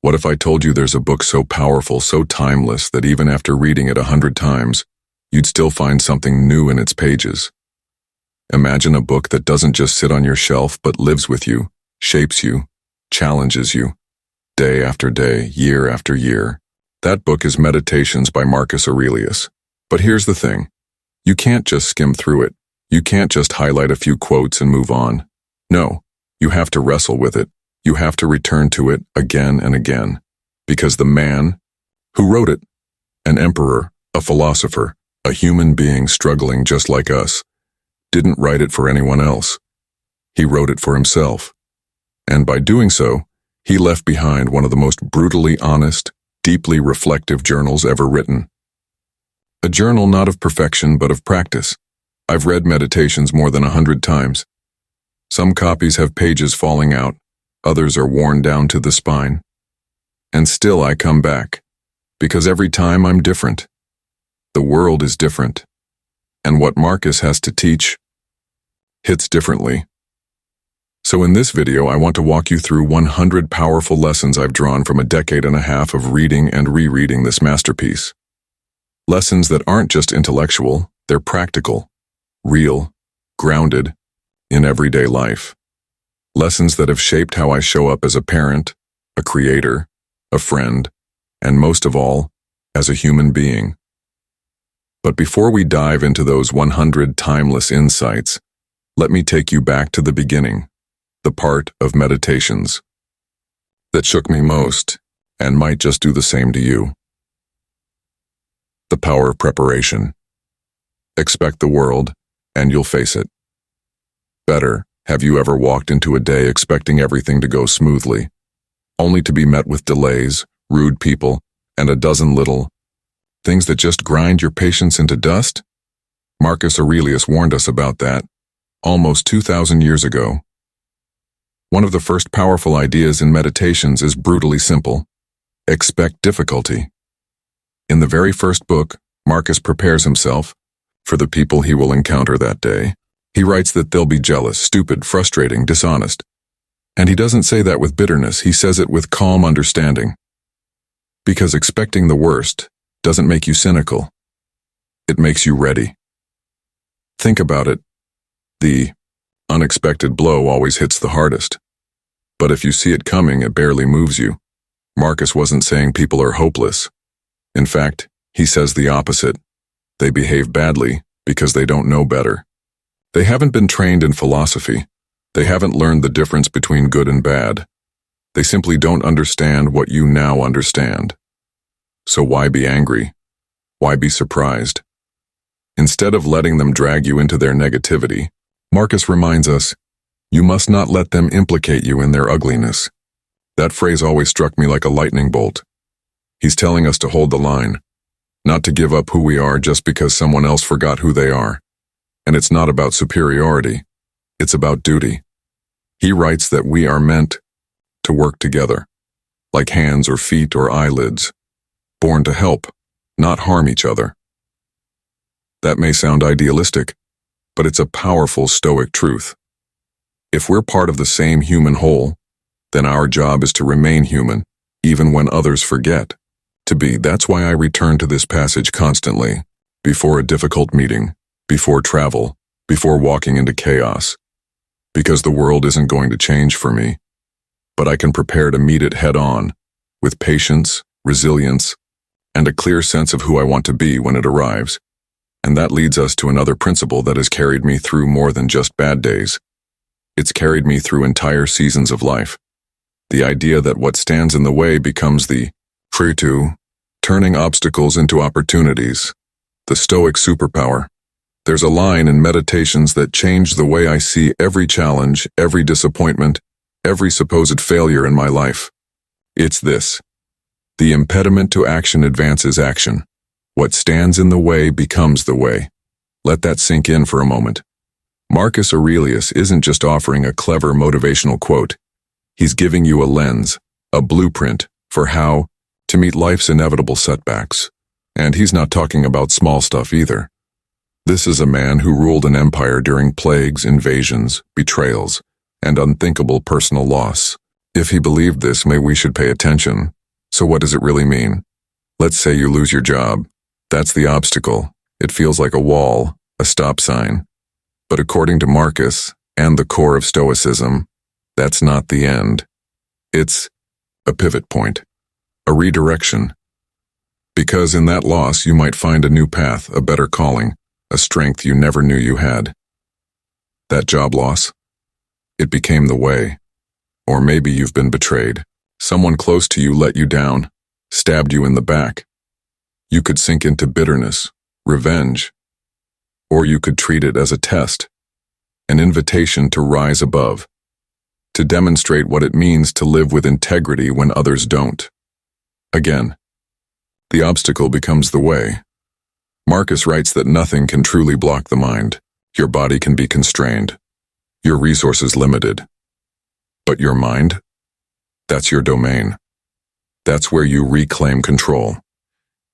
What if I told you there's a book so powerful, so timeless, that even after reading it 100 times, you'd still find something new in its pages? Imagine a book that doesn't just sit on your shelf but lives with you, shapes you, challenges you, day after day, year after year. That book is Meditations by Marcus Aurelius. But here's the thing. You can't just skim through it. You can't just highlight a few quotes and move on. No, you have to wrestle with it. You have to return to it again and again. Because the man who wrote it, an emperor, a philosopher, a human being struggling just like us, didn't write it for anyone else. He wrote it for himself. And by doing so, he left behind one of the most brutally honest, deeply reflective journals ever written. A journal not of perfection but of practice. I've read Meditations more than 100 times. Some copies have pages falling out, others are worn down to the spine. And still I come back, because every time I'm different. The world is different. And what Marcus has to teach hits differently. So in this video, I want to walk you through 100 powerful lessons I've drawn from a decade and a half of reading and rereading this masterpiece. Lessons that aren't just intellectual, they're practical, real, grounded in everyday life. Lessons that have shaped how I show up as a parent, a creator, a friend, and most of all, as a human being. But before we dive into those 100 timeless insights, let me take you back to the beginning, the part of Meditations that shook me most and might just do the same to you. The power of preparation. Expect the world, and you'll face it. Better, have you ever walked into a day expecting everything to go smoothly, only to be met with delays, rude people, and a dozen little things that just grind your patience into dust? Marcus Aurelius warned us about that almost 2,000 years ago. One of the first powerful ideas in Meditations is brutally simple. Expect difficulty. In the very first book, Marcus prepares himself for the people he will encounter that day. He writes that they'll be jealous, stupid, frustrating, dishonest. And he doesn't say that with bitterness, he says it with calm understanding. Because expecting the worst doesn't make you cynical. It makes you ready. Think about it. The unexpected blow always hits the hardest. But if you see it coming, it barely moves you. Marcus wasn't saying people are hopeless. In fact, he says the opposite. They behave badly because they don't know better. They haven't been trained in philosophy. They haven't learned the difference between good and bad. They simply don't understand what you now understand. So why be angry? Why be surprised? Instead of letting them drag you into their negativity, Marcus reminds us, you must not let them implicate you in their ugliness. That phrase always struck me like a lightning bolt. He's telling us to hold the line, not to give up who we are just because someone else forgot who they are. And it's not about superiority, it's about duty. He writes that we are meant to work together, like hands or feet or eyelids, born to help, not harm each other. That may sound idealistic, but it's a powerful Stoic truth. If we're part of the same human whole, then our job is to remain human, even when others forget to be. That's why I return to this passage constantly, before a difficult meeting, before travel, before walking into chaos. Because the world isn't going to change for me, but I can prepare to meet it head on, with patience, resilience, and a clear sense of who I want to be when it arrives. And that leads us to another principle that has carried me through more than just bad days. It's carried me through entire seasons of life. The idea that what stands in the way becomes the virtue, turning obstacles into opportunities, the Stoic superpower. There's a line in Meditations that changed the way I see every challenge, every disappointment, every supposed failure in my life. It's this: the impediment to action advances action. What stands in the way becomes the way. Let that sink in for a moment. Marcus Aurelius isn't just offering a clever motivational quote. He's giving you a lens, a blueprint for how to meet life's inevitable setbacks. And he's not talking about small stuff either. This is a man who ruled an empire during plagues, invasions, betrayals, and unthinkable personal loss. If he believed this, maybe we should pay attention. So what does it really mean? Let's say you lose your job. That's the obstacle. It feels like a wall, a stop sign. But according to Marcus and the core of Stoicism, that's not the end. It's a pivot point, a redirection. Because in that loss, you might find a new path, a better calling, a strength you never knew you had. That job loss, it became the way. Or maybe you've been betrayed. Someone close to you let you down, stabbed you in the back. You could sink into bitterness, revenge, or you could treat it as a test, an invitation to rise above, to demonstrate what it means to live with integrity when others don't. Again, the obstacle becomes the way. Marcus writes that nothing can truly block the mind. Your body can be constrained, your resources limited. But your mind? That's your domain. That's where you reclaim control.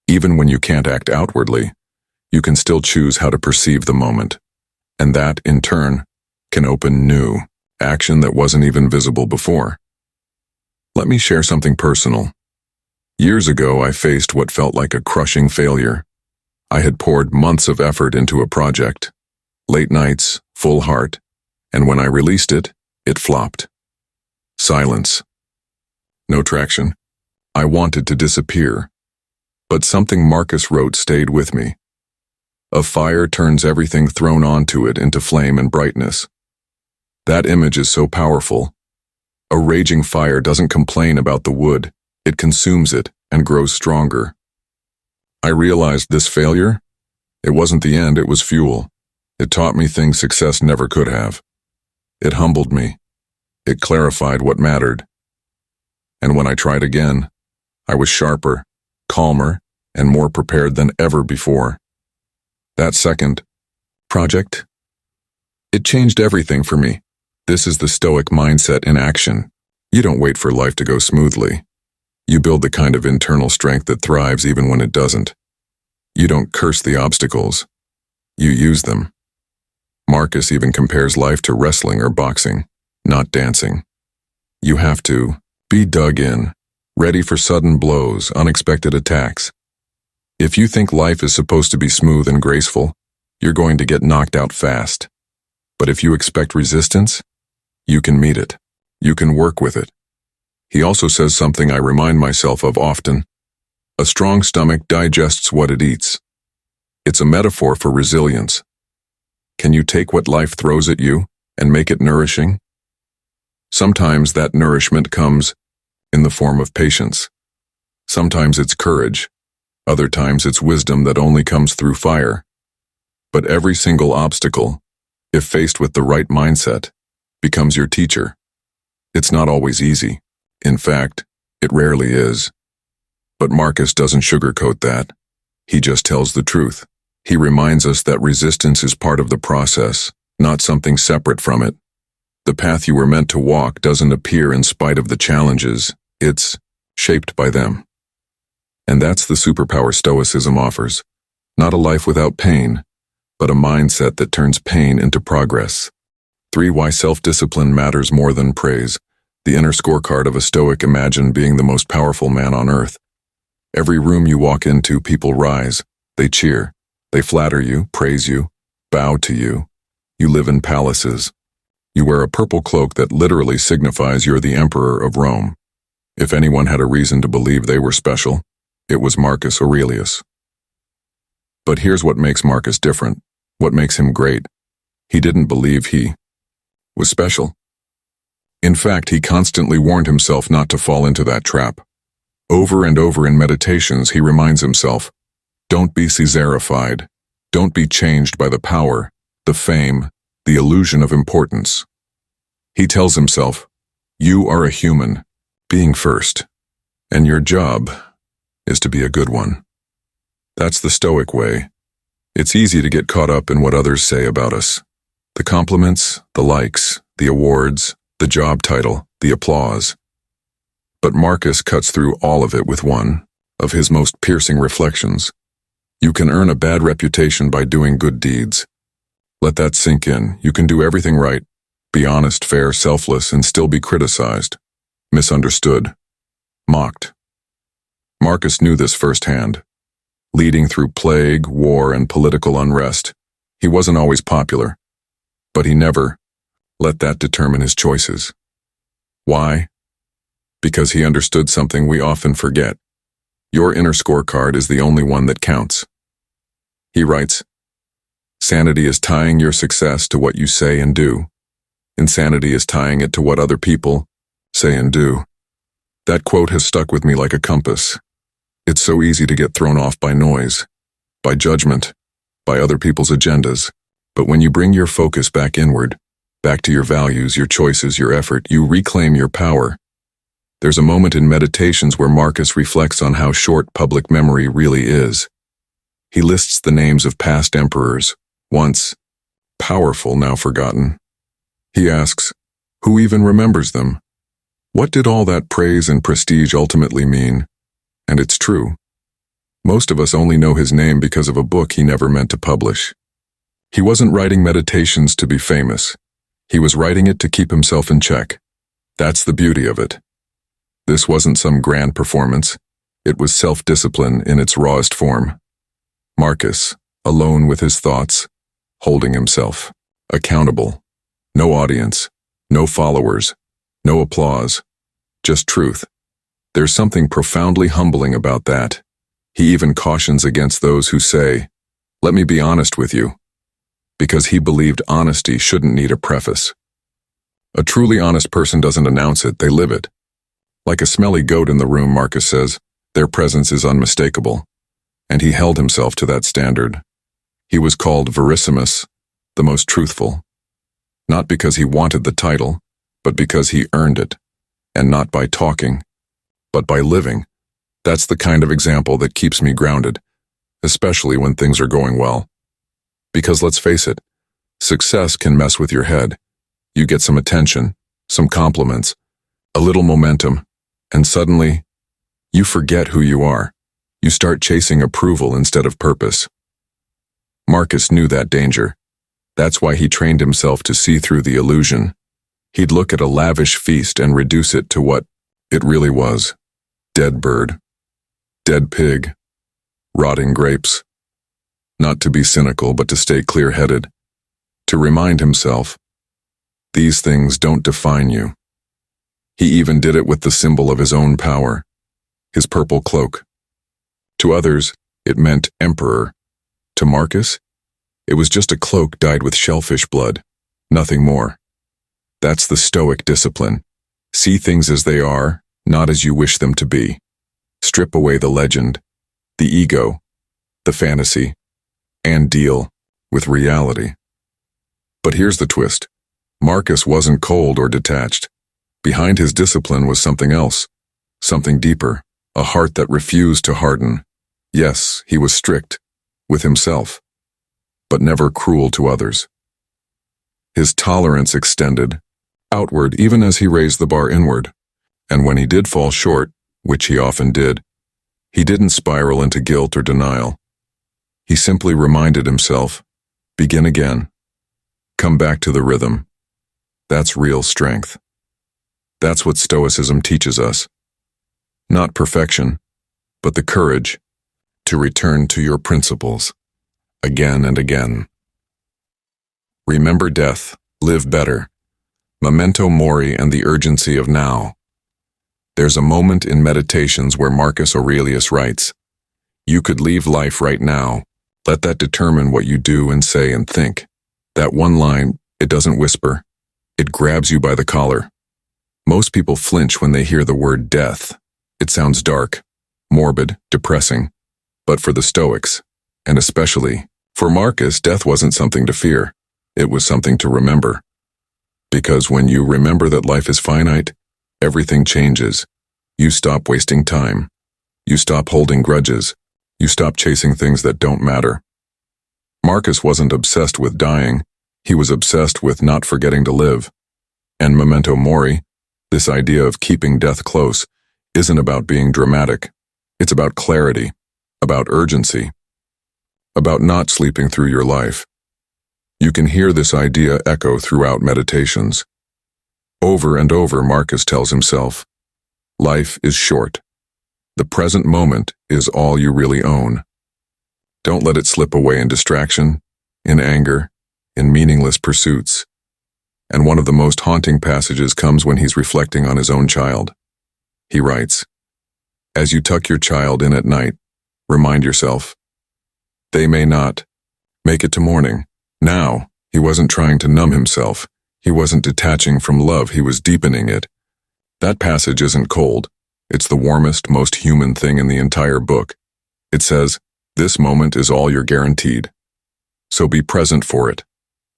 Even when you can't act outwardly, you can still choose how to perceive the moment. And that, in turn, can open new action that wasn't even visible before. Let me share something personal. Years ago, I faced what felt like a crushing failure. I had poured months of effort into a project, late nights, full heart, and when I released it, it flopped. Silence. No traction. I wanted to disappear. But something Marcus wrote stayed with me. A fire turns everything thrown onto it into flame and brightness. That image is so powerful. A raging fire doesn't complain about the wood, it consumes it and grows stronger. I realized this failure, it wasn't the end, it was fuel. It taught me things success never could have. It humbled me. It clarified what mattered. And when I tried again, I was sharper, calmer, and more prepared than ever before. That second project, it changed everything for me. This is the Stoic mindset in action. You don't wait for life to go smoothly. You build the kind of internal strength that thrives even when it doesn't. You don't curse the obstacles. You use them. Marcus even compares life to wrestling or boxing, not dancing. You have to be dug in, ready for sudden blows, unexpected attacks. If you think life is supposed to be smooth and graceful, you're going to get knocked out fast. But if you expect resistance, you can meet it. You can work with it. He also says something I remind myself of often. A strong stomach digests what it eats. It's a metaphor for resilience. Can you take what life throws at you and make it nourishing? Sometimes that nourishment comes in the form of patience. Sometimes it's courage. Other times it's wisdom that only comes through fire. But every single obstacle, if faced with the right mindset, becomes your teacher. It's not always easy. In fact, it rarely is. But Marcus doesn't sugarcoat that. He just tells the truth. He reminds us that resistance is part of the process, not something separate from it. The path you were meant to walk doesn't appear in spite of the challenges. It's shaped by them. And that's the superpower Stoicism offers. Not a life without pain, but a mindset that turns pain into progress. 3. Why self-discipline matters more than praise. The inner scorecard of a Stoic. Imagine being the most powerful man on earth. Every room you walk into, people rise. They cheer. They flatter you, praise you, bow to you. You live in palaces. You wear a purple cloak that literally signifies you're the emperor of Rome. If anyone had a reason to believe they were special, it was Marcus Aurelius. But here's what makes Marcus different, what makes him great. He didn't believe he was special. In fact, he constantly warned himself not to fall into that trap. Over and over in meditations, he reminds himself, don't be Caesarified. Don't be changed by the power, the fame, the illusion of importance. He tells himself, you are a human, being first, and your job is to be a good one. That's the Stoic way. It's easy to get caught up in what others say about us. The compliments, the likes, the awards, the job title, the applause. But Marcus cuts through all of it with one of his most piercing reflections. You can earn a bad reputation by doing good deeds. Let that sink in. You can do everything right, be honest, fair, selfless, and still be criticized. misunderstood, mocked. Marcus knew this firsthand. Leading through plague, war, and political unrest, he wasn't always popular, but he never let that determine his choices. Why? Because he understood something we often forget. Your inner scorecard is the only one that counts. He writes, "Sanity is tying your success to what you say and do. Insanity is tying it to what other people say and do." That quote has stuck with me like a compass. It's so easy to get thrown off by noise, by judgment, by other people's agendas. But when you bring your focus back inward, back to your values, your choices, your effort, you reclaim your power. There's a moment in Meditations where Marcus reflects on how short public memory really is. He lists the names of past emperors, once powerful, now forgotten. He asks, who even remembers them? What did all that praise and prestige ultimately mean? And it's true. Most of us only know his name because of a book he never meant to publish. He wasn't writing Meditations to be famous. He was writing it to keep himself in check. That's the beauty of it. This wasn't some grand performance. It was self-discipline in its rawest form. Marcus, alone with his thoughts, holding himself accountable. No audience, no followers, no applause, just truth. There's something profoundly humbling about that. He even cautions against those who say, "Let me be honest with you," because he believed honesty shouldn't need a preface. A truly honest person doesn't announce it, they live it. Like a smelly goat in the room, Marcus says, their presence is unmistakable. And he held himself to that standard. He was called Verissimus, the most truthful. Not because he wanted the title, but because he earned it. And not by talking, but by living. That's the kind of example that keeps me grounded, especially when things are going well. Because let's face it, success can mess with your head. You get some attention, some compliments, a little momentum, and suddenly, you forget who you are. You start chasing approval instead of purpose. Marcus knew that danger. That's why he trained himself to see through the illusion. He'd look at a lavish feast and reduce it to what it really was. Dead bird, dead pig, rotting grapes. Not to be cynical, but to stay clear-headed. To remind himself, these things don't define you. He even did it with the symbol of his own power, his purple cloak. To others, it meant emperor. To Marcus, it was just a cloak dyed with shellfish blood, nothing more. That's the Stoic discipline. See things as they are, not as you wish them to be. Strip away the legend, the ego, the fantasy, and deal with reality. But here's the twist. Marcus wasn't cold or detached. Behind his discipline was something else, something deeper, a heart that refused to harden. Yes, he was strict, with himself, but never cruel to others. His tolerance extended outward even as he raised the bar inward. And when he did fall short, which he often did, he didn't spiral into guilt or denial. He simply reminded himself, begin again. Come back to the rhythm. That's real strength. That's what Stoicism teaches us. Not perfection, but the courage to return to your principles, again and again. Remember death, live better. Memento mori and the urgency of now. There's a moment in Meditations where Marcus Aurelius writes, "You could leave life right now. Let that determine what you do and say and think." That one line, it doesn't whisper. It grabs you by the collar. Most people flinch when they hear the word death. It sounds dark, morbid, depressing. But for the Stoics, and especially for Marcus, death wasn't something to fear. It was something to remember. Because when you remember that life is finite, everything changes. You stop wasting time. You stop holding grudges. You stop chasing things that don't matter. Marcus wasn't obsessed with dying. He was obsessed with not forgetting to live. And memento mori, this idea of keeping death close, isn't about being dramatic. It's about clarity, about urgency, about not sleeping through your life. You can hear this idea echo throughout Meditations. Over and over, Marcus tells himself, Life is short. The present moment is all you really own. Don't let it slip away in distraction, in anger, in meaningless pursuits. And one of the most haunting passages comes when he's reflecting on his own child. He writes, "As you tuck your child in at night, remind yourself, they may not make it to morning." Now, he wasn't trying to numb himself. He wasn't detaching from love, he was deepening it. That passage isn't cold. It's the warmest, most human thing in the entire book. It says, this moment is all you're guaranteed. So be present for it,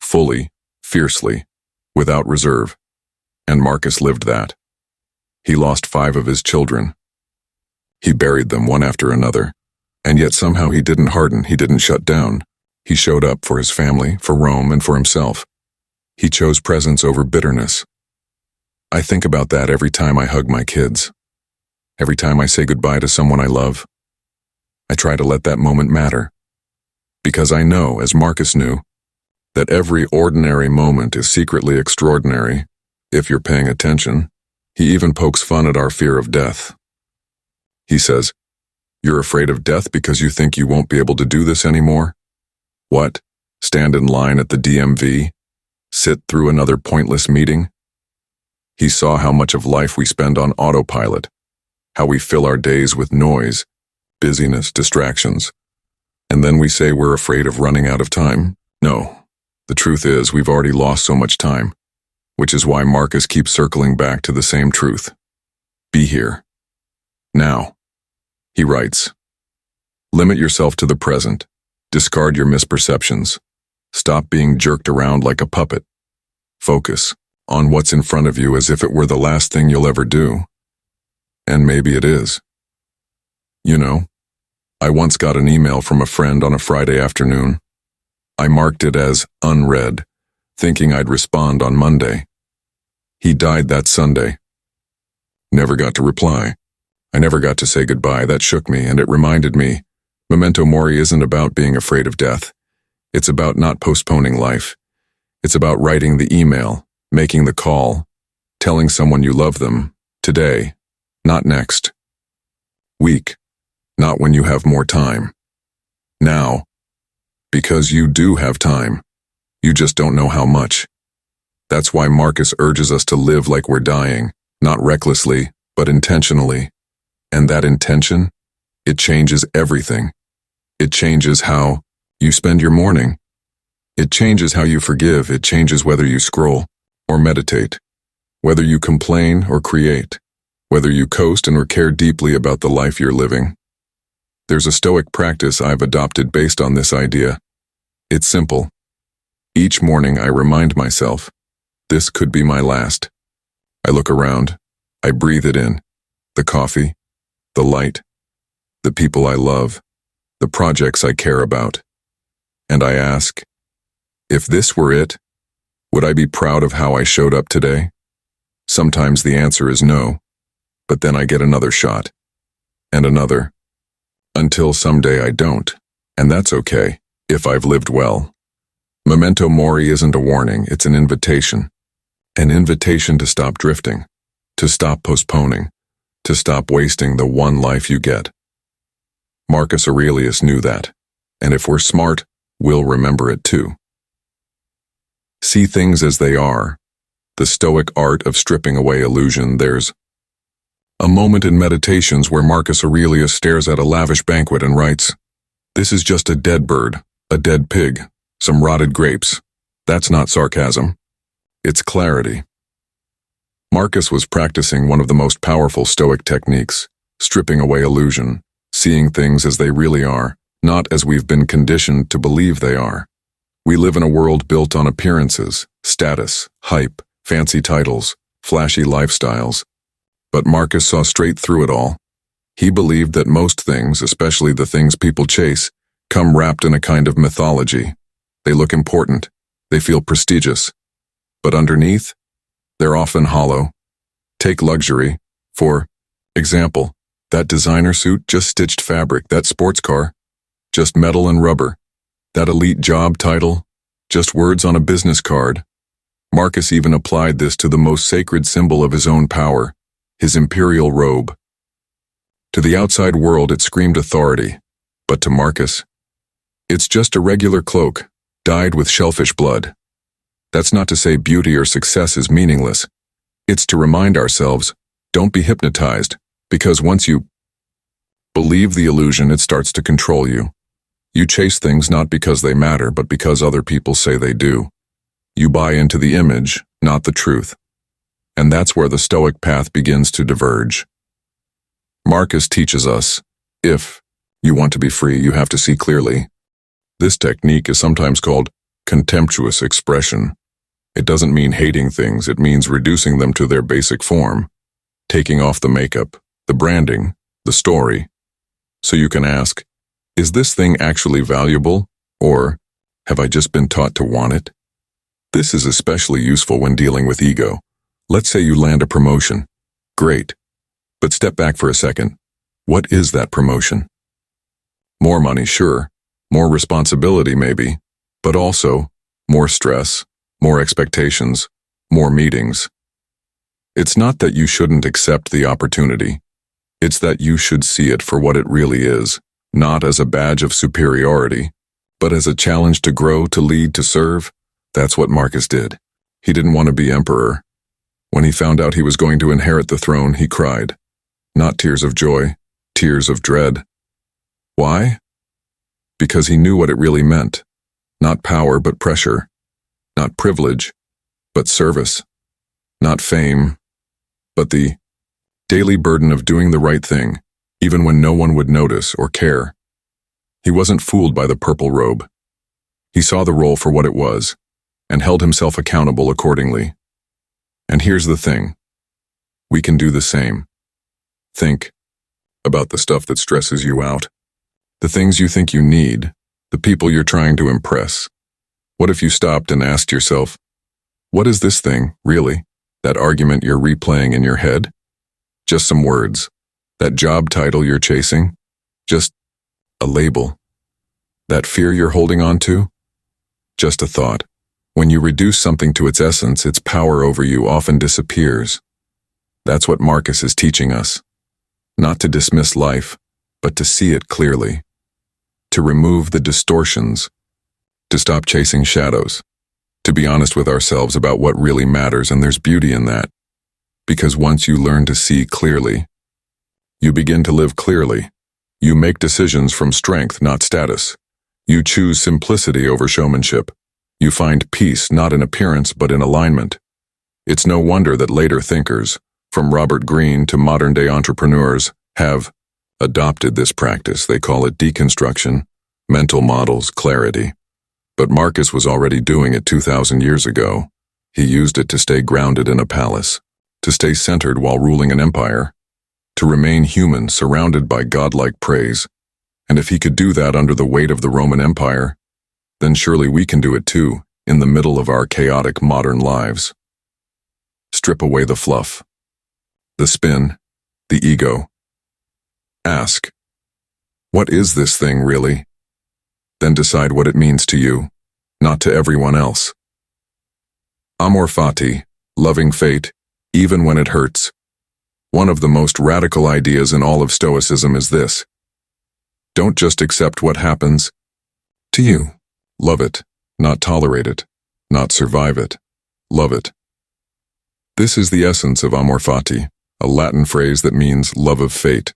fully, fiercely, without reserve. And Marcus lived that. He lost 5 of his children. He buried them one after another. And yet somehow he didn't harden, he didn't shut down. He showed up for his family, for Rome, and for himself. He chose presence over bitterness. I think about that every time I hug my kids. Every time I say goodbye to someone I love. I try to let that moment matter. Because I know, as Marcus knew, that every ordinary moment is secretly extraordinary, if you're paying attention. He even pokes fun at our fear of death. He says, "You're afraid of death because you think you won't be able to do this anymore? What? Stand in line at the DMV? Sit through another pointless meeting?" He saw how much of life we spend on autopilot, how we fill our days with noise, busyness, distractions. And then we say we're afraid of running out of time. No, the truth is we've already lost so much time, which is why Marcus keeps circling back to the same truth. Be here. Now. He writes, "Limit yourself to the present. Discard your misperceptions. Stop being jerked around like a puppet. Focus on what's in front of you as if it were the last thing you'll ever do. And maybe it is. You know, I once got an email from a friend on a Friday afternoon. I marked it as unread, thinking I'd respond on Monday. He died that Sunday. Never got to reply. I never got to say goodbye. That shook me, and it reminded me, memento mori isn't about being afraid of death. It's about not postponing life. It's about writing the email, making the call, telling someone you love them, today, not next week, not when you have more time. Now, because you do have time. You just don't know how much. That's why Marcus urges us to live like we're dying, not recklessly, but intentionally. And that intention, it changes everything. It changes how you spend your morning. It changes how you forgive. It changes whether you scroll or meditate, whether you complain or create, whether you coast and or care deeply about the life you're living. There's a Stoic practice I've adopted based on this idea. It's simple. Each morning I remind myself, this could be my last. I look around. I breathe it in. The coffee, the light, the people I love, the projects I care about. And I ask, if this were it, would I be proud of how I showed up today? Sometimes the answer is no, but then I get another shot, and another, until someday I don't, and that's okay, if I've lived well. Memento mori isn't a warning, it's an invitation to stop drifting, to stop postponing, to stop wasting the one life you get. Marcus Aurelius knew that, and if we're smart, we'll remember it too. See things as they are. The Stoic art of stripping away illusion. There's a moment in Meditations where Marcus Aurelius stares at a lavish banquet and writes, "This is just a dead bird, a dead pig, some rotted grapes." That's not sarcasm. It's clarity. Marcus was practicing one of the most powerful Stoic techniques, stripping away illusion, seeing things as they really are, not as we've been conditioned to believe they are. We live in a world built on appearances, status, hype, fancy titles, flashy lifestyles. But Marcus saw straight through it all. He believed that most things, especially the things people chase, come wrapped in a kind of mythology. They look important. They feel prestigious. But underneath, they're often hollow. Take luxury. For example, that designer suit, just stitched fabric, that sports car, just metal and rubber, that elite job title, just words on a business card. Marcus even applied this to the most sacred symbol of his own power, his imperial robe. To the outside world it screamed authority, but to Marcus, it's just a regular cloak, dyed with shellfish blood. That's not to say beauty or success is meaningless. It's to remind ourselves, don't be hypnotized, because once you believe the illusion, it starts to control you. You chase things not because they matter, but because other people say they do. You buy into the image, not the truth. And that's where the Stoic path begins to diverge. Marcus teaches us, if you want to be free, you have to see clearly. This technique is sometimes called contemptuous expression. It doesn't mean hating things, it means reducing them to their basic form, taking off the makeup, the branding, the story. So you can ask, is this thing actually valuable, or have I just been taught to want it? This is especially useful when dealing with ego. Let's say you land a promotion. Great. But step back for a second. What is that promotion? More money, sure. More responsibility, maybe. But also, more stress, more expectations, more meetings. It's not that you shouldn't accept the opportunity. It's that you should see it for what it really is, not as a badge of superiority, but as a challenge to grow, to lead, to serve. That's what Marcus did. He didn't want to be emperor. When he found out he was going to inherit the throne, he cried. Not tears of joy, tears of dread. Why? Because he knew what it really meant. Not power, but pressure. Not privilege, but service. Not fame, but the daily burden of doing the right thing, even when no one would notice or care. He wasn't fooled by the purple robe. He saw the role for what it was, and held himself accountable accordingly. And here's the thing. We can do the same. Think about the stuff that stresses you out. The things you think you need, the people you're trying to impress. What if you stopped and asked yourself, what is this thing, really? That argument you're replaying in your head? Just some words. That job title you're chasing? Just a label. That fear you're holding on to? Just a thought. When you reduce something to its essence, its power over you often disappears. That's what Marcus is teaching us. Not to dismiss life, but to see it clearly. To remove the distortions. To stop chasing shadows. To be honest with ourselves about what really matters, and there's beauty in that. Because once you learn to see clearly, you begin to live clearly. You make decisions from strength, not status. You choose simplicity over showmanship. You find peace not in appearance but in alignment. It's no wonder that later thinkers, from Robert Greene to modern-day entrepreneurs, have adopted this practice. They call it deconstruction, mental models, clarity. But Marcus was already doing it 2,000 years ago. He used it to stay grounded in a palace, to stay centered while ruling an empire, to remain human, surrounded by godlike praise. And if he could do that under the weight of the Roman Empire, then surely we can do it too, in the middle of our chaotic modern lives. Strip away the fluff, the spin, the ego. Ask, what is this thing really? Then decide what it means to you, not to everyone else. Amor fati, loving fate, even when it hurts. One of the most radical ideas in all of Stoicism is this. Don't just accept what happens to you. Love it, not tolerate it, not survive it. Love it. This is the essence of amor fati, a Latin phrase that means love of fate.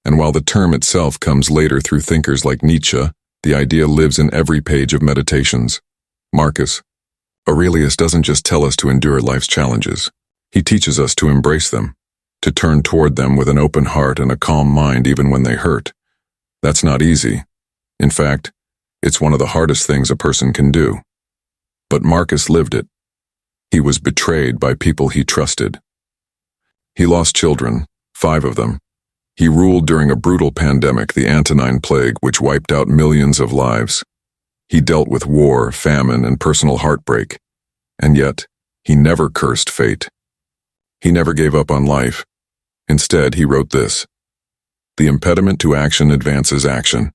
And while the term itself comes later through thinkers like Nietzsche, the idea lives in every page of Meditations. Marcus Aurelius doesn't just tell us to endure life's challenges. He teaches us to embrace them, to turn toward them with an open heart and a calm mind even when they hurt. That's not easy. In fact, it's one of the hardest things a person can do. But Marcus lived it. He was betrayed by people he trusted. He lost children, 5 of them. He ruled during a brutal pandemic, the Antonine Plague, which wiped out millions of lives. He dealt with war, famine, and personal heartbreak. And yet, he never cursed fate. He never gave up on life. Instead, he wrote this. The impediment to action advances action.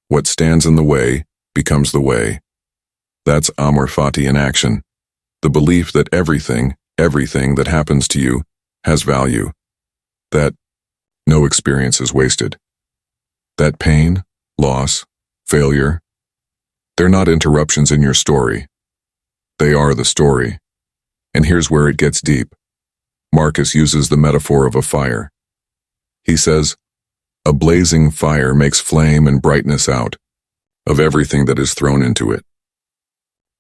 What stands in the way becomes the way. That's amor fati in action. The belief that everything that happens to you has value. That no experience is wasted. That pain, loss, failure, they're not interruptions in your story. They are the story. And here's where it gets deep. Marcus uses the metaphor of a fire. He says, a blazing fire makes flame and brightness out of everything that is thrown into it.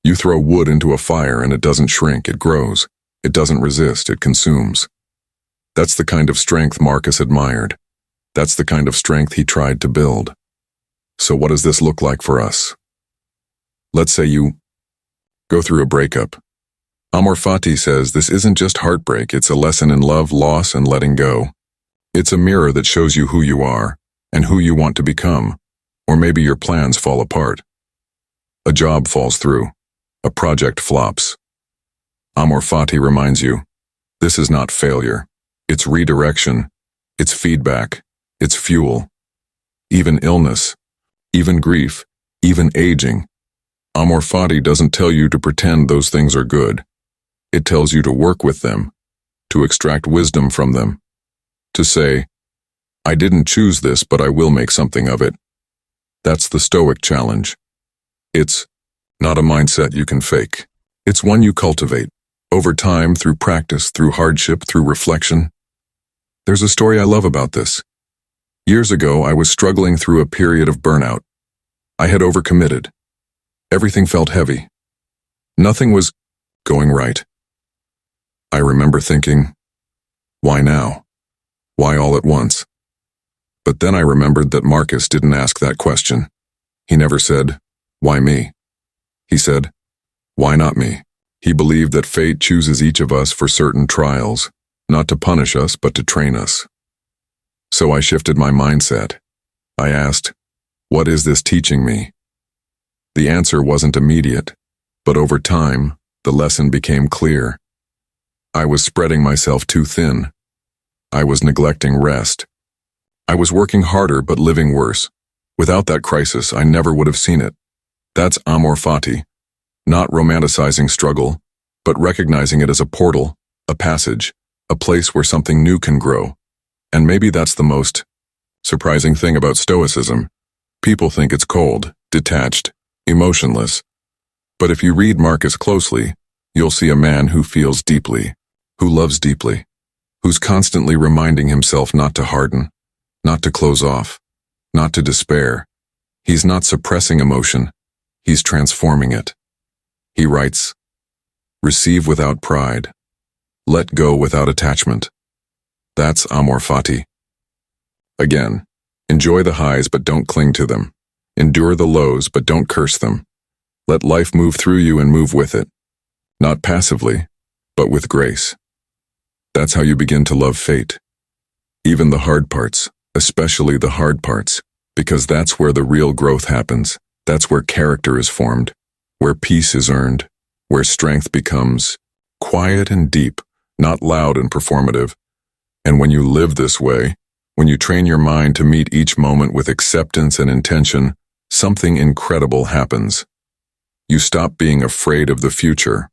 You throw wood into a fire and it doesn't shrink, it grows. It doesn't resist, it consumes. That's the kind of strength Marcus admired. That's the kind of strength he tried to build. So what does this look like for us? Let's say you go through a breakup. Amor Fati says this isn't just heartbreak, it's a lesson in love, loss, and letting go. It's a mirror that shows you who you are and who you want to become, or maybe your plans fall apart. A job falls through. A project flops. Amor Fati reminds you, this is not failure. It's redirection. It's feedback. It's fuel. Even illness, even grief, even aging. Amor Fati doesn't tell you to pretend those things are good. It tells you to work with them, to extract wisdom from them, to say, I didn't choose this, but I will make something of it. That's the Stoic challenge. It's not a mindset you can fake. It's one you cultivate, over time, through practice, through hardship, through reflection. There's a story I love about this. Years ago, I was struggling through a period of burnout. I had overcommitted. Everything felt heavy. Nothing was going right. I remember thinking, why now? Why all at once? But then I remembered that Marcus didn't ask that question. He never said, why me? He said, why not me? He believed that fate chooses each of us for certain trials, not to punish us, but to train us. So I shifted my mindset. I asked, what is this teaching me? The answer wasn't immediate, but over time, the lesson became clear. I was spreading myself too thin. I was neglecting rest. I was working harder but living worse. Without that crisis, I never would have seen it. That's Amor Fati, not romanticizing struggle, but recognizing it as a portal, a passage, a place where something new can grow. And maybe that's the most surprising thing about Stoicism. People think it's cold, detached, emotionless. But if you read Marcus closely, you'll see a man who feels deeply, who loves deeply, who's constantly reminding himself not to harden, not to close off, not to despair. He's not suppressing emotion, he's transforming it. He writes, receive without pride, let go without attachment. That's Amor Fati. Again, enjoy the highs but don't cling to them. Endure the lows but don't curse them. Let life move through you and move with it. Not passively, but with grace. That's how you begin to love fate. Even the hard parts, especially the hard parts, because that's where the real growth happens. That's where character is formed, where peace is earned, where strength becomes quiet and deep, not loud and performative. And when you live this way, when you train your mind to meet each moment with acceptance and intention, something incredible happens. You stop being afraid of the future.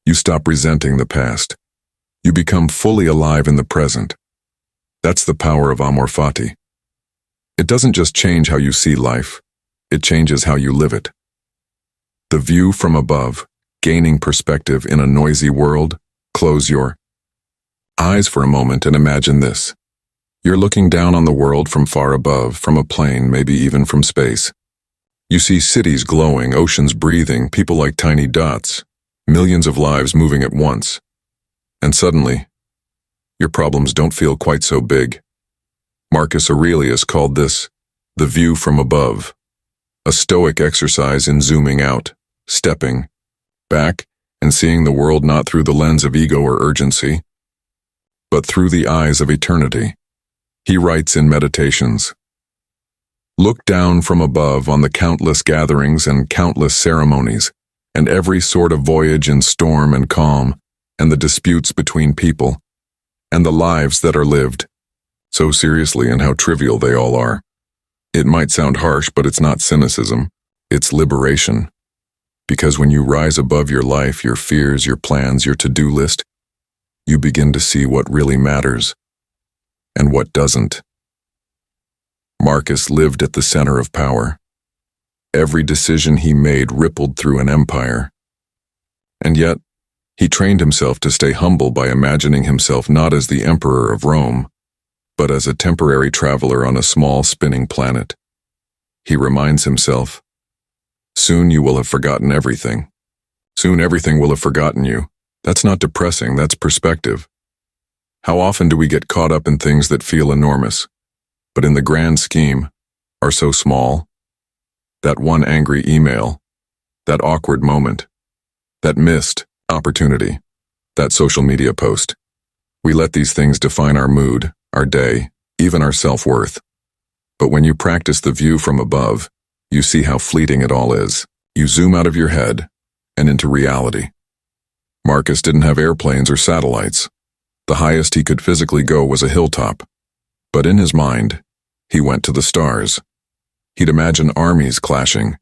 You stop resenting the past. You become fully alive in the present. That's the power of Amor Fati. It doesn't just change how you see life, it changes how you live it. The view from above, gaining perspective in a noisy world. Close your eyes for a moment and imagine this. You're looking down on the world from far above, from a plane, maybe even from space. You see cities glowing, oceans breathing, people like tiny dots, millions of lives moving at once. And suddenly, your problems don't feel quite so big. Marcus Aurelius called this the view from above, a Stoic exercise in zooming out, stepping back, and seeing the world not through the lens of ego or urgency, but through the eyes of eternity. He writes in Meditations, look down from above on the countless gatherings and countless ceremonies, and every sort of voyage in storm and calm, and the disputes between people, and the lives that are lived, so seriously and how trivial they all are. It might sound harsh, but it's not cynicism, it's liberation. Because when you rise above your life, your fears, your plans, your to-do list, you begin to see what really matters. and what doesn't. Marcus lived at the center of power. Every decision he made rippled through an empire. And yet, he trained himself to stay humble by imagining himself not as the emperor of Rome, but as a temporary traveler on a small spinning planet. He reminds himself, "Soon you will have forgotten everything. Soon everything will have forgotten you." That's not depressing, that's perspective. How often do we get caught up in things that feel enormous, but in the grand scheme, are so small? That one angry email, that awkward moment, that missed opportunity, that social media post. We let these things define our mood, our day, even our self-worth. But when you practice the view from above, you see how fleeting it all is. You zoom out of your head and into reality. Marcus didn't have airplanes or satellites. The highest he could physically go was a hilltop. But in his mind, he went to the stars. He'd imagine armies clashing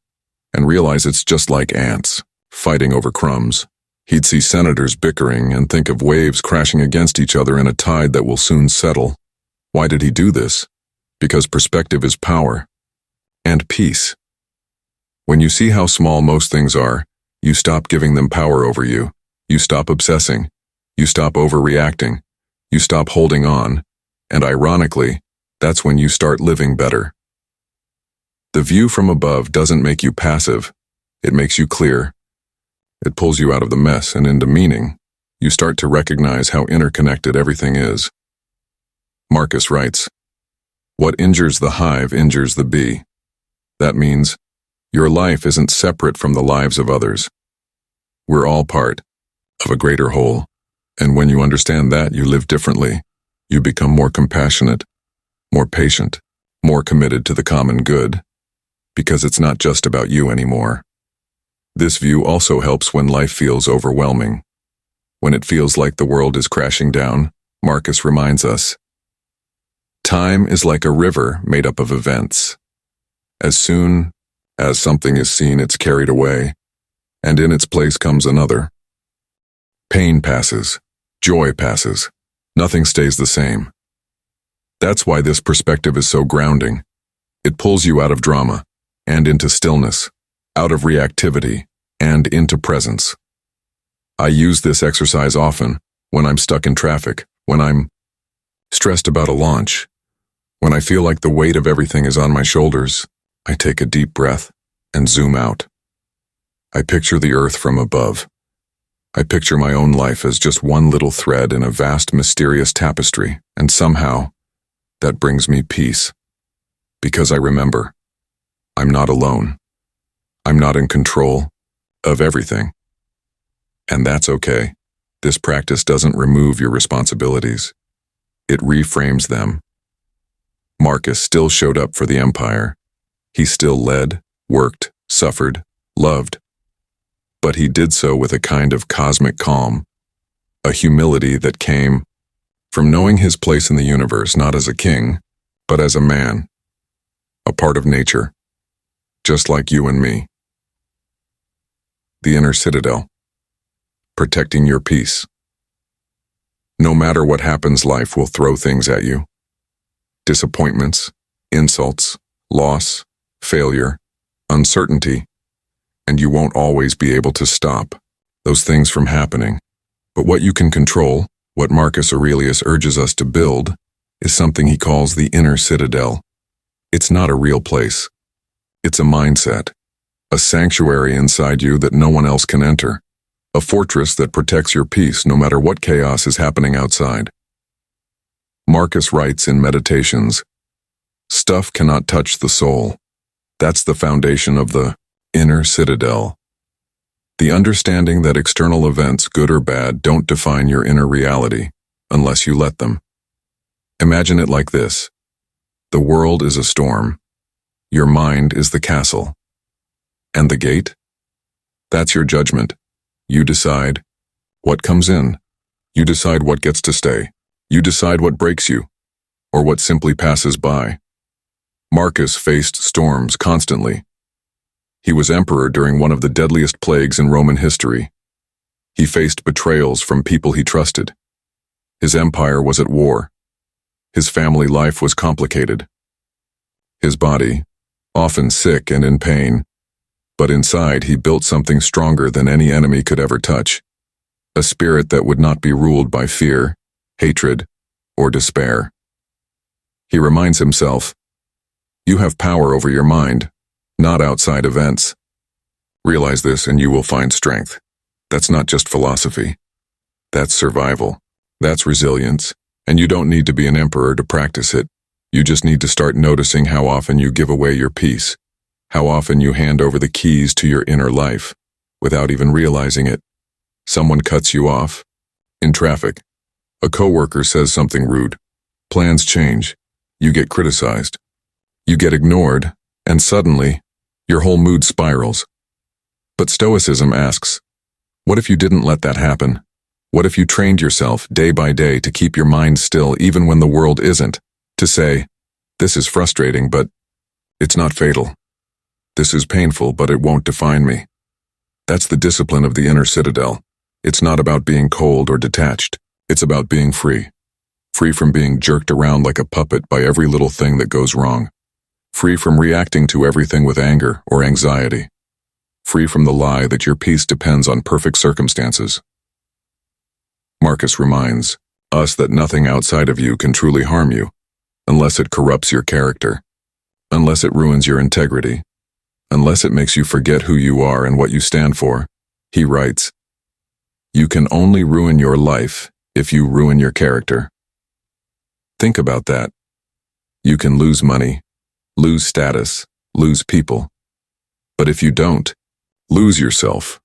and realize it's just like ants, fighting over crumbs. He'd see senators bickering and think of waves crashing against each other in a tide that will soon settle. Why did he do this? Because perspective is power. And peace. When you see how small most things are, you stop giving them power over you. You stop obsessing. You stop overreacting. You stop holding on. And ironically, that's when you start living better. The view from above doesn't make you passive. It makes you clear. It pulls you out of the mess and into meaning. You start to recognize how interconnected everything is. Marcus writes, "What injures the hive injures the bee." That means your life isn't separate from the lives of others. We're all part of a greater whole. And when you understand that, you live differently. You become more compassionate, more patient, more committed to the common good. Because it's not just about you anymore. This view also helps when life feels overwhelming. When it feels like the world is crashing down, Marcus reminds us, time is like a river made up of events. As soon as something is seen, it's carried away, and in its place comes another. Pain passes, joy passes, nothing stays the same. That's why this perspective is so grounding. It pulls you out of drama and into stillness, out of reactivity and into presence. I use this exercise often when I'm stuck in traffic, when I'm stressed about a launch, when I feel like the weight of everything is on my shoulders. I take a deep breath and zoom out. I picture the earth from above. I picture my own life as just one little thread in a vast, mysterious tapestry, and somehow, that brings me peace. Because I remember, I'm not alone. I'm not in control of everything. And that's okay. This practice doesn't remove your responsibilities. It reframes them. Marcus still showed up for the empire. He still led, worked, suffered, loved. But he did so with a kind of cosmic calm, a humility that came from knowing his place in the universe not as a king, but as a man, a part of nature, just like you and me. The inner citadel, protecting your peace. No matter what happens, life will throw things at you. Disappointments, insults, loss, failure, uncertainty. And you won't always be able to stop those things from happening. But what you can control, what Marcus Aurelius urges us to build, is something he calls the inner citadel. It's not a real place. It's a mindset, a sanctuary inside you that no one else can enter, a fortress that protects your peace no matter what chaos is happening outside. Marcus writes in Meditations, "Stuff cannot touch the soul." That's the foundation of the inner citadel. The understanding that external events, good or bad, don't define your inner reality unless you let them. Imagine it like this. The world is a storm. Your mind is the castle. And the gate? That's your judgment. You decide what comes in. You decide what gets to stay. You decide what breaks you, or what simply passes by. Marcus faced storms constantly. He was emperor during one of the deadliest plagues in Roman history. He faced betrayals from people he trusted. His empire was at war. His family life was complicated. His body, often sick and in pain, but inside he built something stronger than any enemy could ever touch. A spirit that would not be ruled by fear, hatred, or despair. He reminds himself, "You have power over your mind, not outside events. Realize this and you will find strength." That's not just philosophy. That's survival. That's resilience. And you don't need to be an emperor to practice it. You just need to start noticing how often you give away your peace, how often you hand over the keys to your inner life, without even realizing it. Someone cuts you off. In traffic, a coworker says something rude. Plans change. You get criticized. You get ignored, and suddenly, your whole mood spirals. But Stoicism asks, what if you didn't let that happen? What if you trained yourself day by day to keep your mind still even when the world isn't? To say, this is frustrating, but it's not fatal. This is painful, but it won't define me. That's the discipline of the inner citadel. It's not about being cold or detached. It's about being free. Free from being jerked around like a puppet by every little thing that goes wrong. Free from reacting to everything with anger or anxiety. Free from the lie that your peace depends on perfect circumstances. Marcus reminds us that nothing outside of you can truly harm you, unless it corrupts your character, unless it ruins your integrity, unless it makes you forget who you are and what you stand for. He writes, "You can only ruin your life if you ruin your character." Think about that. You can lose money, lose status, lose people. But if you don't, lose yourself.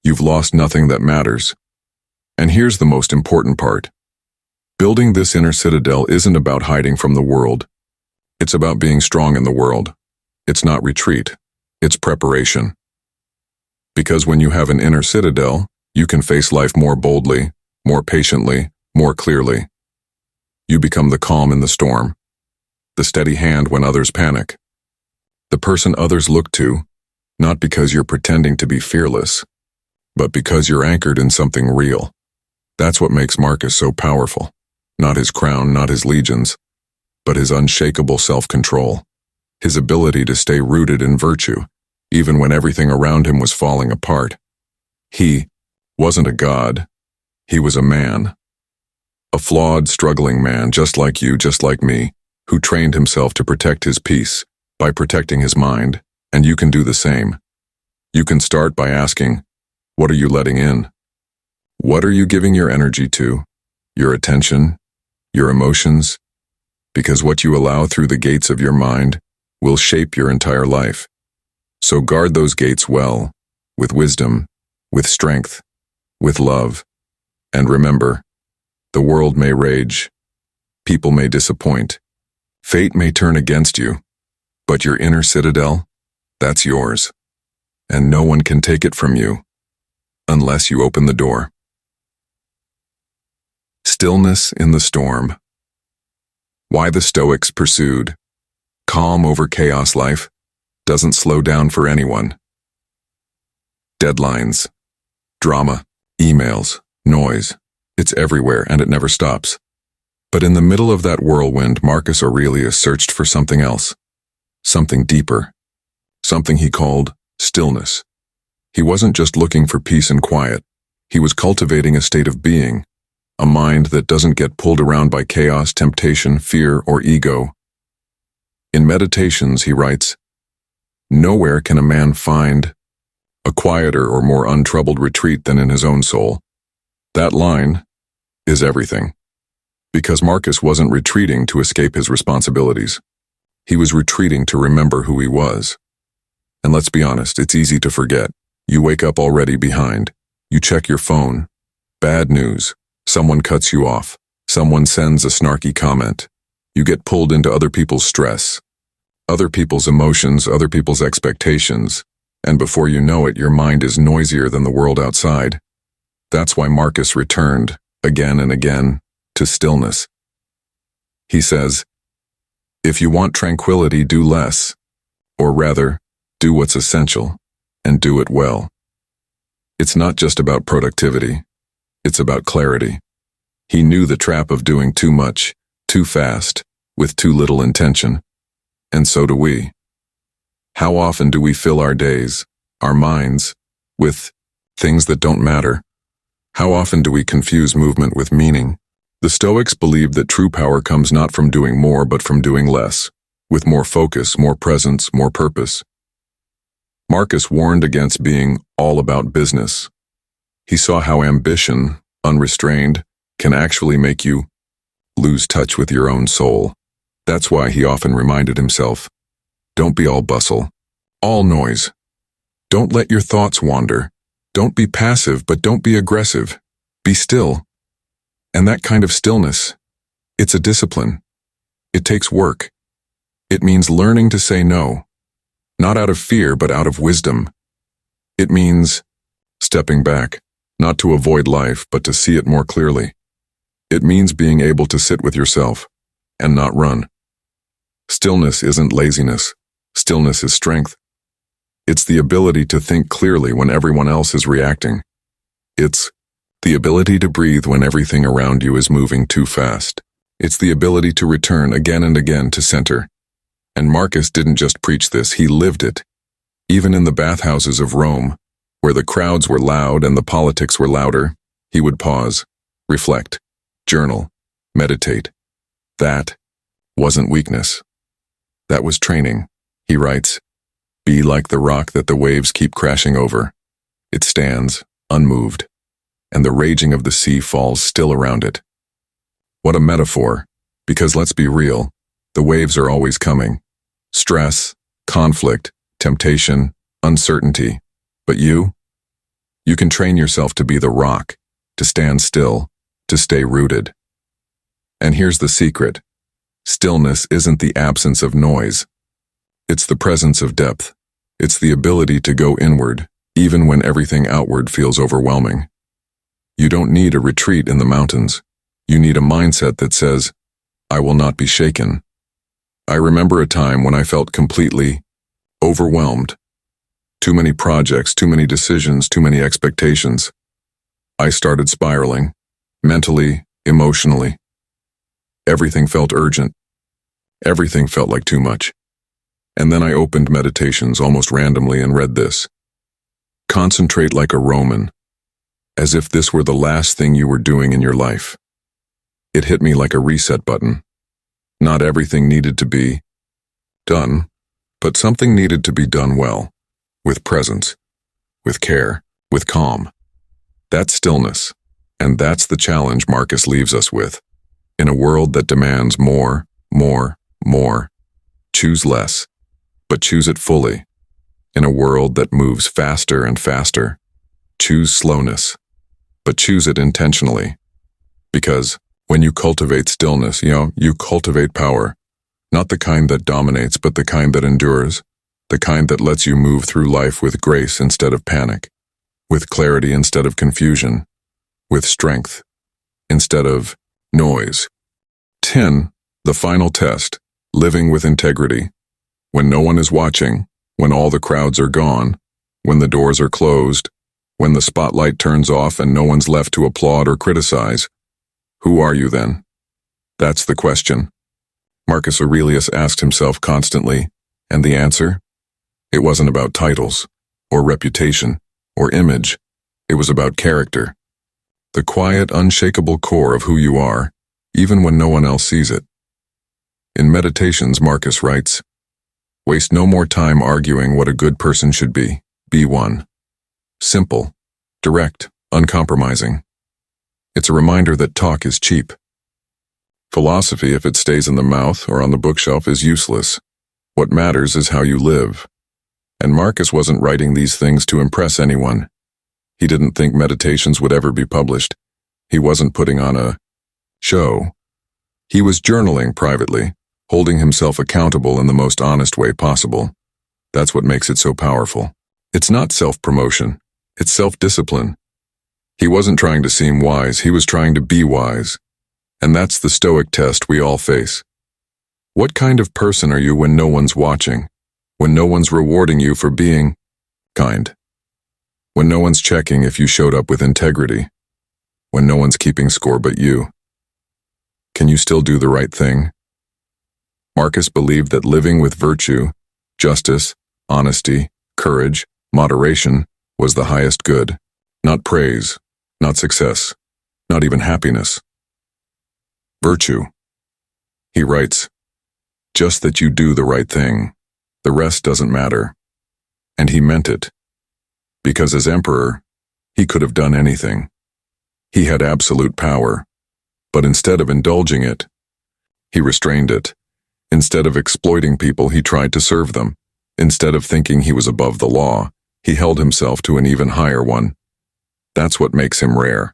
You've lost nothing that matters. And here's the most important part. Building this inner citadel isn't about hiding from the world. It's about being strong in the world. It's not retreat. It's preparation. Because when you have an inner citadel, you can face life more boldly, more patiently, more clearly. You become the calm in the storm, the steady hand when others panic, the person others look to, not because you're pretending to be fearless, but because you're anchored in something real. That's what makes Marcus so powerful. Not his crown, not his legions, but his unshakable self-control, his ability to stay rooted in virtue, even when everything around him was falling apart. He wasn't a god. He was a man. A flawed, struggling man, just like you, just like me, who trained himself to protect his peace by protecting his mind, and you can do the same. You can start by asking, what are you letting in? What are you giving your energy to? Your attention? Your emotions? Because what you allow through the gates of your mind will shape your entire life. So guard those gates well, with wisdom, with strength, with love. And remember, the world may rage, people may disappoint, fate may turn against you, but your inner citadel, that's yours. And no one can take it from you, unless you open the door. Stillness in the storm. Why the Stoics pursued calm over chaos. Life doesn't slow down for anyone. Deadlines, drama, emails, noise. It's everywhere and it never stops. But in the middle of that whirlwind, Marcus Aurelius searched for something else, something deeper, something he called stillness. He wasn't just looking for peace and quiet. He was cultivating a state of being, a mind that doesn't get pulled around by chaos, temptation, fear, or ego. In Meditations, he writes, "Nowhere can a man find a quieter or more untroubled retreat than in his own soul." That line is everything. Because Marcus wasn't retreating to escape his responsibilities. He was retreating to remember who he was. And let's be honest, it's easy to forget. You wake up already behind. You check your phone. Bad news. Someone cuts you off. Someone sends a snarky comment. You get pulled into other people's stress, other people's emotions, other people's expectations, and before you know it, your mind is noisier than the world outside. That's why Marcus returned, again and again, to stillness. He says, if you want tranquility, do less, or rather, do what's essential, and do it well. It's not just about productivity. It's about clarity. He knew the trap of doing too much, too fast, with too little intention. And so do we. How often do we fill our days, our minds, with things that don't matter? How often do we confuse movement with meaning? The Stoics believed that true power comes not from doing more but from doing less, with more focus, more presence, more purpose. Marcus warned against being all about business. He saw how ambition, unrestrained, can actually make you lose touch with your own soul. That's why he often reminded himself, don't be all bustle, all noise. Don't let your thoughts wander. Don't be passive, but don't be aggressive. Be still. And that kind of stillness, it's a discipline. It takes work. It means learning to say no, not out of fear, but out of wisdom. It means stepping back, not to avoid life, but to see it more clearly. It means being able to sit with yourself and not run. Stillness isn't laziness. Stillness is strength. It's the ability to think clearly when everyone else is reacting. It's the ability to breathe when everything around you is moving too fast. It's the ability to return again and again to center. And Marcus didn't just preach this, he lived it. Even in the bathhouses of Rome, where the crowds were loud and the politics were louder, he would pause, reflect, journal, meditate. That wasn't weakness. That was training. He writes, "Be like the rock that the waves keep crashing over. It stands, unmoved, and the raging of the sea falls still around it." What a metaphor, because let's be real, the waves are always coming. Stress, conflict, temptation, uncertainty. But you can train yourself to be the rock, to stand still, to stay rooted. And here's the secret. Stillness isn't the absence of noise. It's the presence of depth. It's the ability to go inward, even when everything outward feels overwhelming. You don't need a retreat in the mountains. You need a mindset that says, I will not be shaken. I remember a time when I felt completely overwhelmed. Too many projects, too many decisions, too many expectations. I started spiraling, mentally, emotionally. Everything felt urgent. Everything felt like too much. And then I opened Meditations almost randomly and read this. Concentrate like a Roman, as if this were the last thing you were doing in your life. It hit me like a reset button. Not everything needed to be done, but something needed to be done well, with presence, with care, with calm. That's stillness, and that's the challenge Marcus leaves us with. In a world that demands more, choose less, but choose it fully. In a world that moves faster and faster, choose slowness, but choose it intentionally. Because when you cultivate stillness, you cultivate power. Not the kind that dominates, but the kind that endures. The kind that lets you move through life with grace instead of panic, with clarity instead of confusion, with strength instead of noise. 10. The final test, living with integrity. When no one is watching, when all the crowds are gone, when the doors are closed, when the spotlight turns off and no one's left to applaud or criticize, who are you then? That's the question. Marcus Aurelius asked himself constantly, and the answer? It wasn't about titles, or reputation, or image. It was about character. The quiet, unshakable core of who you are, even when no one else sees it. In Meditations, Marcus writes, waste no more time arguing what a good person should be. Be one. Simple, direct, uncompromising. It's a reminder that talk is cheap. Philosophy, if it stays in the mouth or on the bookshelf, is useless. What matters is how you live. And Marcus wasn't writing these things to impress anyone. He didn't think Meditations would ever be published. He wasn't putting on a show. He was journaling privately, holding himself accountable in the most honest way possible. That's what makes it so powerful. It's not self-promotion. It's self-discipline. He wasn't trying to seem wise, he was trying to be wise. And that's the Stoic test we all face. What kind of person are you when no one's watching? When no one's rewarding you for being kind? When no one's checking if you showed up with integrity? When no one's keeping score but you? Can you still do the right thing? Marcus believed that living with virtue, justice, honesty, courage, moderation was the highest good, not praise, not success, not even happiness. Virtue. He writes, just that you do the right thing. The rest doesn't matter. And he meant it. Because as emperor, he could have done anything. He had absolute power. But instead of indulging it, he restrained it. Instead of exploiting people, he tried to serve them. Instead of thinking he was above the law, he held himself to an even higher one. That's what makes him rare.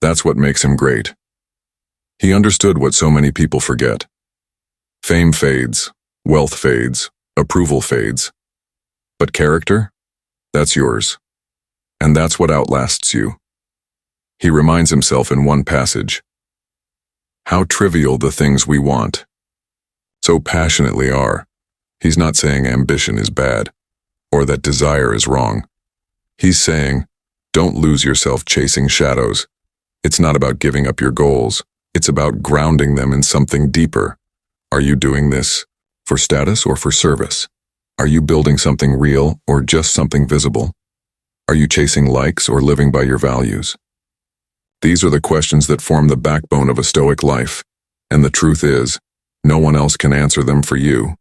That's what makes him great. He understood what so many people forget. Fame fades, wealth fades, approval fades. But character? That's yours. And that's what outlasts you. He reminds himself in one passage. How trivial the things we want so passionately are. He's not saying ambition is bad, or that desire is wrong. He's saying, don't lose yourself chasing shadows. It's not about giving up your goals. It's about grounding them in something deeper. Are you doing this for status or for service? Are you building something real or just something visible? Are you chasing likes or living by your values? These are the questions that form the backbone of a Stoic life, and the truth is, no one else can answer them for you.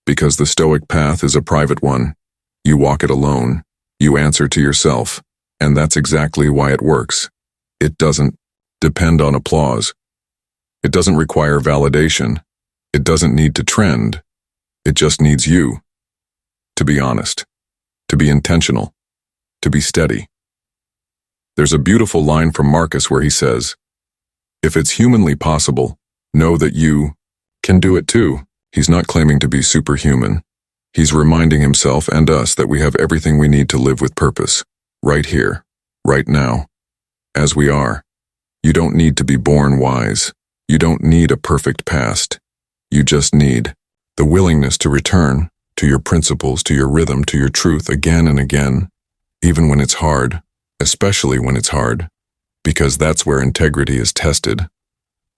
Because the Stoic path is a private one. You walk it alone. You answer to yourself. And that's exactly why it works. It doesn't depend on applause. It doesn't require validation. It doesn't need to trend. It just needs you. To be honest. To be intentional. To be steady. There's a beautiful line from Marcus where he says, if it's humanly possible, know that you can do it too. He's not claiming to be superhuman. He's reminding himself and us that we have everything we need to live with purpose, right here, right now, as we are. You don't need to be born wise. You don't need a perfect past. You just need the willingness to return to your principles, to your rhythm, to your truth again and again, even when it's hard, especially when it's hard, because that's where integrity is tested,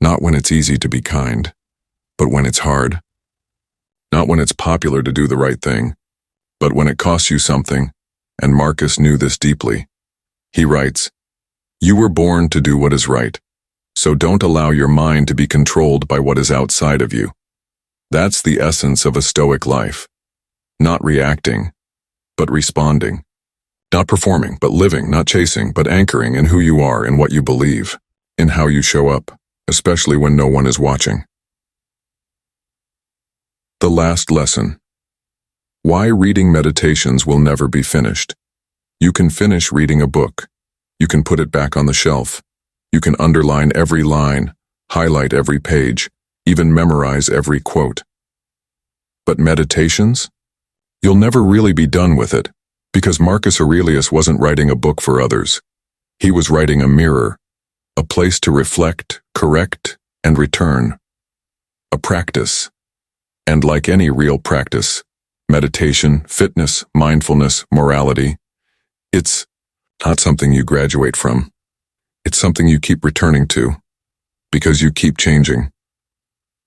not when it's easy to be kind, but when it's hard. Not when it's popular to do the right thing, but when it costs you something, and Marcus knew this deeply. He writes, you were born to do what is right, so don't allow your mind to be controlled by what is outside of you. That's the essence of a Stoic life. Not reacting, but responding. Not performing, but living, not chasing, but anchoring in who you are and what you believe, in how you show up, especially when no one is watching. The last lesson. Why reading meditations will never be finished. You can finish reading a book. You can put it back on the shelf. You can underline every line, highlight every page, even memorize every quote. But meditations? You'll never really be done with it, because Marcus Aurelius wasn't writing a book for others. He was writing a mirror, a place to reflect, correct, and return. A practice. And like any real practice, meditation, fitness, mindfulness, morality, it's not something you graduate from. It's something you keep returning to, because you keep changing.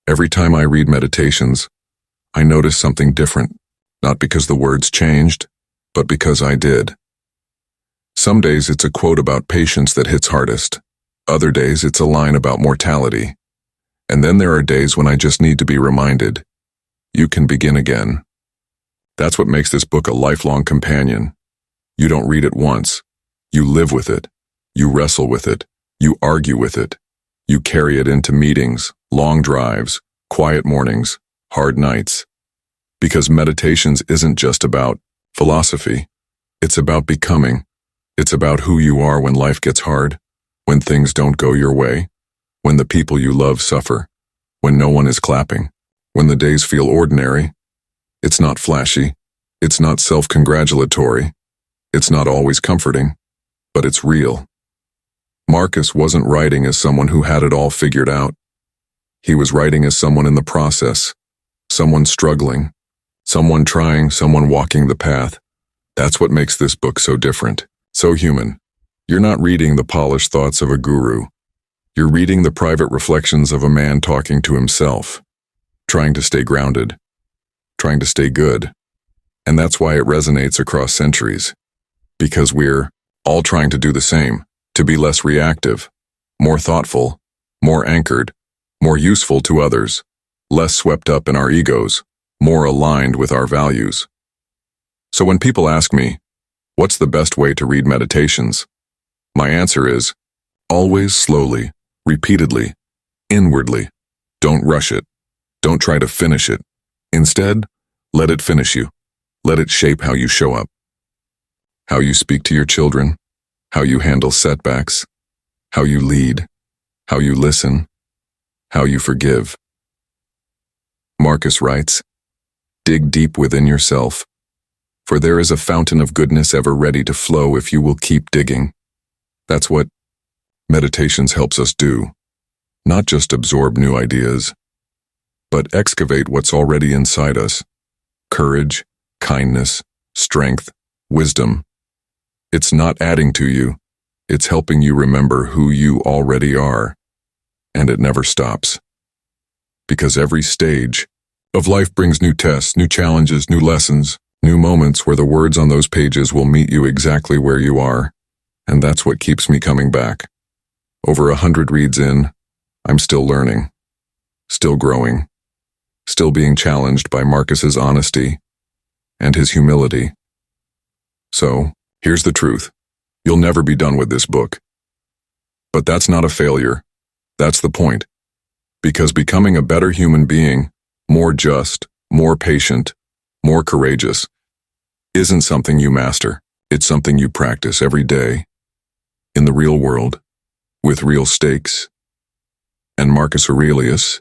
Every time I read meditations, I notice something different, not because the words changed, but because I did. Some days it's a quote about patience that hits hardest. Other days it's a line about mortality. And then there are days when I just need to be reminded, you can begin again. That's what makes this book a lifelong companion. You don't read it once. You live with it. You wrestle with it. You argue with it. You carry it into meetings, long drives, quiet mornings, hard nights. Because meditations isn't just about philosophy. It's about becoming. It's about who you are when life gets hard, when things don't go your way, when the people you love suffer, when no one is clapping, when the days feel ordinary. It's not flashy. It's not self-congratulatory. It's not always comforting, but it's real. Marcus wasn't writing as someone who had it all figured out. He was writing as someone in the process, someone struggling, someone trying, someone walking the path. That's what makes this book so different, so human. You're not reading the polished thoughts of a guru. You're reading the private reflections of a man talking to himself, trying to stay grounded, trying to stay good. And that's why it resonates across centuries. Because we're all trying to do the same, to be less reactive, more thoughtful, more anchored, more useful to others, less swept up in our egos, more aligned with our values. So when people ask me, what's the best way to read meditations? My answer is, always slowly, repeatedly, inwardly. Don't rush it. Don't try to finish it. Instead, let it finish you. Let it shape how you show up. How you speak to your children, how you handle setbacks, how you lead, how you listen, how you forgive. Marcus writes, dig deep within yourself, for there is a fountain of goodness ever ready to flow if you will keep digging. That's what meditations helps us do. Not just absorb new ideas, but excavate what's already inside us. Courage, kindness, strength, wisdom. It's not adding to you, it's helping you remember who you already are. And it never stops. Because every stage of life brings new tests, new challenges, new lessons, new moments where the words on those pages will meet you exactly where you are. And that's what keeps me coming back. Over 100 reads in, I'm still learning, still growing, still being challenged by Marcus's honesty and his humility. So, here's the truth. You'll never be done with this book. But that's not a failure. That's the point. Because becoming a better human being, more just, more patient, more courageous, isn't something you master. It's something you practice every day, in the real world, with real stakes. And Marcus Aurelius,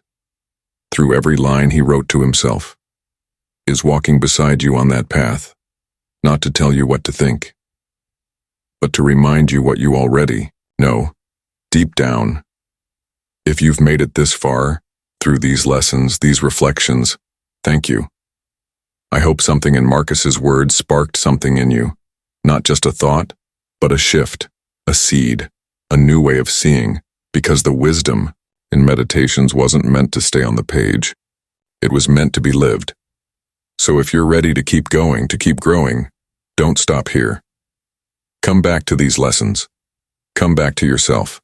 through every line he wrote to himself, is walking beside you on that path, not to tell you what to think, but to remind you what you already know, deep down. If you've made it this far, through these lessons, these reflections, thank you. I hope something in Marcus's words sparked something in you, not just a thought, but a shift, a seed, a new way of seeing, because the wisdom in meditations wasn't meant to stay on the page. It was meant to be lived. So if you're ready to keep going, to keep growing, don't stop here. Come back to these lessons. Come back to yourself.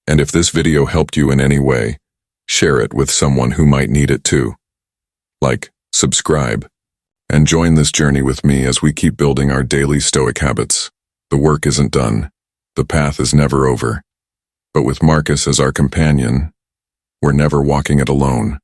And if this video helped you in any way, share it with someone who might need it too. Like, subscribe, and join this journey with me as we keep building our daily Stoic habits. The work isn't done. The path is never over. But with Marcus as our companion, we're never walking it alone.